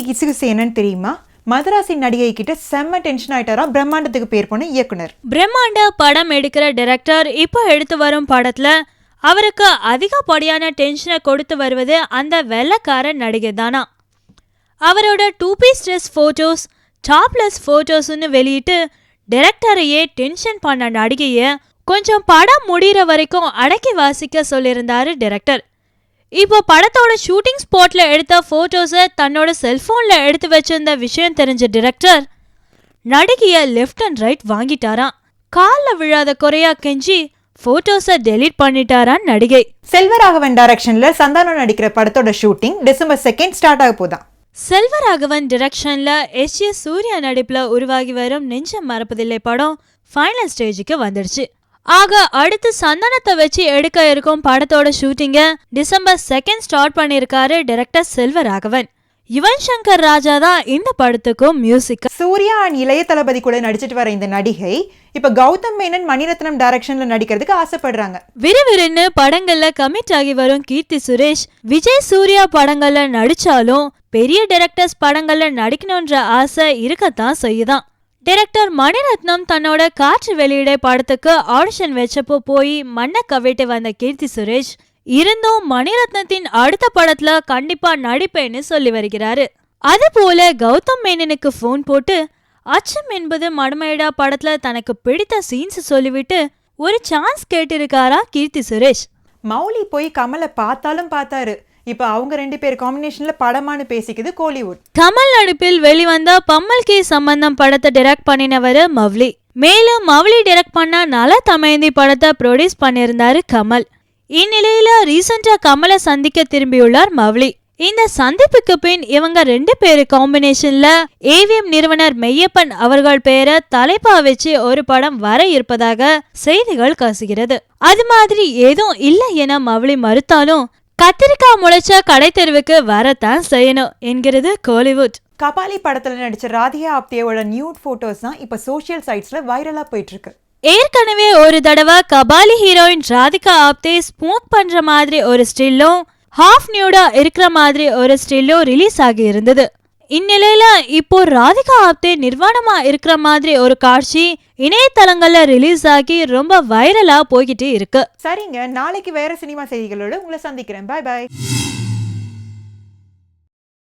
கிசுகிசு என்னன்னு தெரியுமா? மதராசி நடிகை கிட்ட செம்ம டென்ஷன் ஆயிட்டாரா பிரம்மாண்டத்துக்கு பேர் போன இயக்குனர். பிரம்மாண்ட படம் எடுக்கிற டைரக்டர் இப்போ எடுத்து வரும் படத்துல அவருக்கு அதிகப்படியான டென்ஷனை கொடுத்து வருவது அந்த வெள்ளக்கார நடிகை தானா. அவரோட 2 பீஸ் ட்ரெஸ் போட்டோஸ், டாப்லெஸ் போட்டோஸ்னு வெளியிட்டு டைரக்டரையே டென்ஷன் பண்ண நடிகைய கொஞ்சம் படம் முடிகிற வரைக்கும் அடக்கி வாசிக்க சொல்லியிருந்தாரு டைரக்டர். இப்போ படத்தோட ஷூட்டிங் ஸ்பாட்ல எடுத்த போட்டோஸை தன்னோட செல்போன்ல எடுத்து வச்சிருந்த விஷயம் தெரிஞ்ச டைரக்டர் நடிகைய லெஃப்ட் அண்ட் ரைட் வாங்கிட்டாராம். காலில் விழாத குறையா கெஞ்சி போட்டோஸை டெலீட் பண்ணிட்டாரான் நடிகை. செல்வராகவன் டைரக்ஷன்ல சந்தானம் நடிக்கிற படத்தோட ஷூட்டிங் December 2 ஸ்டார்ட் ஆக போதான். செல்வராகவன் டிரெக்ஷன்ல எஸ்.ஏ. சூர்யா நடிப்புல உருவாகி வரும் நெஞ்சம் மறப்பதில்லை படம் ஃபைனல் ஸ்டேஜுக்கு வந்துடுச்சு. ஆக அடுத்து சந்தானத்தை வச்சு எடுக்க இருக்கும் படத்தோட ஷூட்டிங்க December 2 ஸ்டார்ட் பண்ணியிருக்காரு டைரக்டர் செல்வராகவன். யுவன் சங்கர் ராஜா தான் இந்த படத்துக்கும் மியூசிக். சூர்யா அண்ட் இளைய தளபதி கூட நடிச்சிட்டு வர இந்த நடிகை இப்ப கௌதம் மேனன் மணிரத்னம் டைரக்ஷன்ல நடிக்கிறதுக்கு ஆசைப்படுறாங்க. விறுவிறுன்னு படங்கள்ல கமிட் ஆகி வரும் கீர்த்தி சுரேஷ் விஜய் சூர்யா படங்கள்ல நடிச்சாலும் பெரிய டைரக்டர்ஸ் படங்கள்ல நடிக்கணும்ன்ற ஆசை இருக்கத்தான் செய்யுதான். டைரக்டர் மணிரத்னம் தன்னோட காற்று வெளியிட படத்துக்கு ஆடிஷன் வச்சப்போ போய் மண்ணை கவிட்டு வந்த கீர்த்தி சுரேஷ் இருந்தும் மணிரத்னத்தின் அடுத்த படத்துல கண்டிப்பா நடிப்பேன்னு சொல்லி வருகிறாரு. அதுபோல கௌதம் மேனனுக்கு போன் போட்டு அச்சம் என்பது மடமையடா படத்துல தனக்கு பிடித்த சீன்ஸ் சொல்லிவிட்டு ஒரு சான்ஸ் கேட்டிருக்காரா கீர்த்தி சுரேஷ். மௌலி போய் கமலை பார்த்தாலும் பார்த்தாரு. இப்ப அவங்க 2 பேர் காம்பினேஷன்ல படமானு பேசிக்குது கோலிவுட். கமல் நடிப்பில் வெளிவந்த பம்மல் கே சம்பந்தம் படத்தை டைரக்ட் பண்ணினவர் மௌலி. மேலும் மௌலி டைரக்ட் பண்ண நல தமயந்தி படத்தை ப்ரொடியூஸ் பண்ணியிருந்தாரு கமல். இந்நிலையில ரீசெண்டா கமலை சந்திக்க திரும்பியுள்ளார் மௌலி. இந்த சந்திப்புக்கு பின் இவங்க 2 பேரு காம்பினேஷன்ல ஏவிஎம் நிறுவனர் மெய்யப்பன் அவர்கள் பேரை தலைப்பா வச்சு ஒரு படம் வர இருப்பதாக செய்திகள் கசிகிறது. அது மாதிரி ஏதும் இல்லை என மௌலி மறுத்தாலும் கத்திரிக்காய் முளைச்ச கடை தெருவுக்கு வரத்தான் செய்யணும் என்கிறது கோலிவுட். கபாலி படத்துல நடிச்ச ராதிகா ஆப்தேவோட நியூட் போட்டோஸ் தான் இப்ப சோசியல் சைட்ஸ்ல வைரலா போயிட்டு இருக்கு. ஏற்கனவே ஒரு தடவை கபாலி ஹீரோயின் ராதிகா ஆப்தே ஸ்மோக் பண்ற மாதிரி ஒரு ஸ்டில்லும் ஹாஃப் நியூடா இருக்கிற மாதிரி ஒரு ஸ்டில்லும் ரிலீஸ் ஆகி இருந்தது. இந்நிலையில இப்போ ராதிகா ஆப்தே நிர்வாணமா இருக்கிற மாதிரி ஒரு காட்சி இணையதளங்கள்ல ரிலீஸ் ஆகி ரொம்ப வைரலா போய்கிட்டு இருக்கு. சரிங்க, நாளைக்கு வேற சினிமா செய்திகளோட உங்களை சந்திக்கிறேன். பாய் பாய்.